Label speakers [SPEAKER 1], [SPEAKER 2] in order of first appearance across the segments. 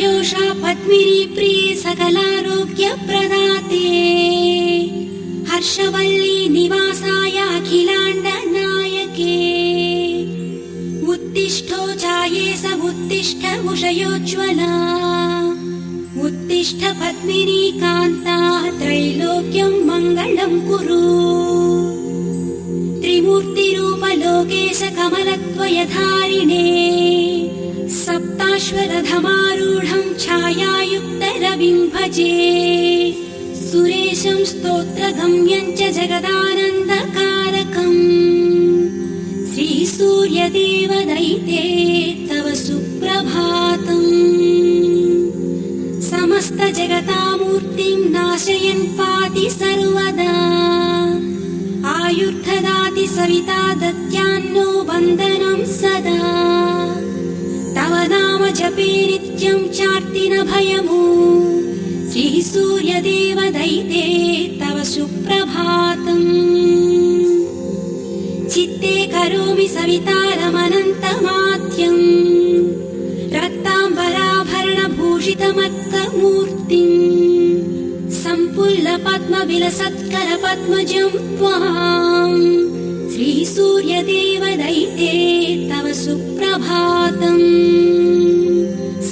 [SPEAKER 1] योषा पद्मिनी प्रिये सकलारोग्यप्रदाते हर्षवल्ली निवासाय अखिलाण्डनायके उत्तिष्ठो जायेस उत्तिष्ठ उषयोज्ज्वला उत्तिष्ठ पद्मिनी कान्ता त्रैलोक्यं मङ्गलं कुरु त्रिमूर्तिरूपलोकेश कमलद्वयधारिणे सप्ताश्वरथमारूढं छायायुक्तरविं भजे सुरेशं स्तोत्रगम्यं च जगदानन्दकारकम् श्रीसूर्यदेवदैते तव सुप्रभातम् समस्तजगतामूर्तिं नाशयन् पाति सर्वदा आयुर्ददाति सविता दद्यान्नो वन्दनं सदा तव नाम जपे नित्यं चार्ति न भयमु श्रीसूर्यदेवदैते तव सुप्रभातम् चित्ते करोमि सवितारमनन्तमाद्यम् रक्ताम्बराभरणभूषितमत्कमूर्तिम् सम्पुल्लपद्मविलसत्करपद्मजं त्वाम् श्रीसूर्यदेवदैते तव सुप्रभातम्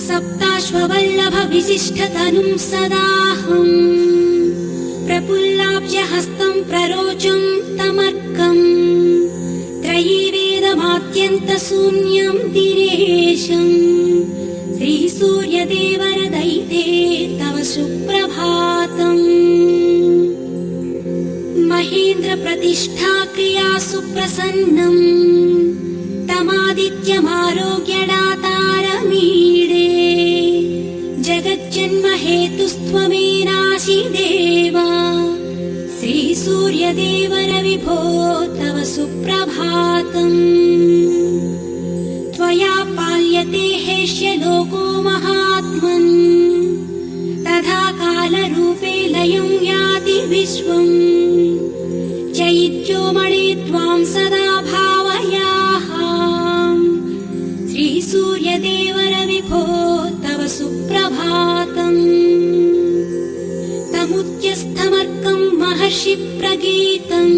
[SPEAKER 1] सप्ताश्ववल्लभविशिष्टतनुं सदाहम् प्रफुल्लाब्जहस्तं प्ररोचं तमर्कम् त्रयीवेदमाद्यन्तशून्यं दिनेशम् श्रीसूर्यदेवदैते तव सुप्रभातम् महेन्द्रप्रतिष्ठाक्रिया सुप्रसन्नम् तमादित्यमारोग्यदातारमीडे जगज्जन्महेतुस्त्वमेनासि देवा श्रीसूर्यदेवरविभो तव सुप्रभातम् त्वया पाल्यते हेष्य लोको महात्मन् तथा कालरूपे लयं याति विश्वम् चैत्योमणि त्वां सदा भावयामः श्रीसूर्यदेवरविभो तव सुप्रभातम् तमुद्यस्थमर्कं महर्षिप्रगीतम्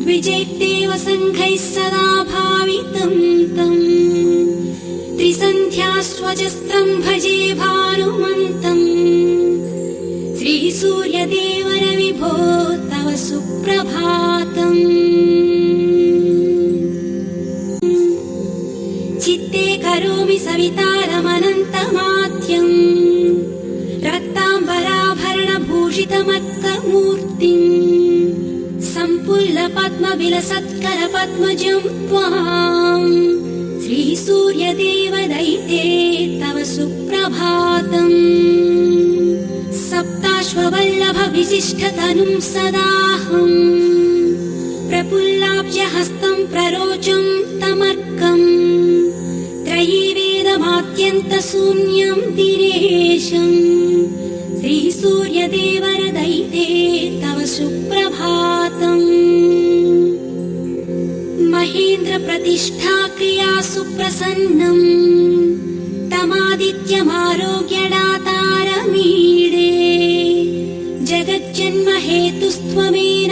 [SPEAKER 1] द्विजैर्देव सङ्घैः सदा भावितं तम् त्रिसन्ध्यास्वजस्त्रं भजे भानुमन्तम् श्रीसूर्यदेवरविभो तव सुप्रभातम् चित्ते करोमि सवितारमनन्तमाद्यम् रक्ताम्बराभरणभूषितमत्कमूर्तिम् सम्पुल्लपद्मविलसत्करपद्मजं त्वाम् श्रीसूर्यदेवदैते तव सुप्रभातम् सप्ताश्ववल्लभविशिष्टतनुं सदाहम् प्रफुल्लाब्जहस्तं प्ररोचं तमर्कम् त्रयीवेदमाद्यन्तशून्यं दिनेशम् श्रीसूर्यदेवदैते तव सुप्रभातम् महेन्द्रप्रतिष्ठाक्रिया सुप्रसन्नम् तमादित्यमारोग्यदातारमीडे जगज्जन्महेतुस्त्वमेनासि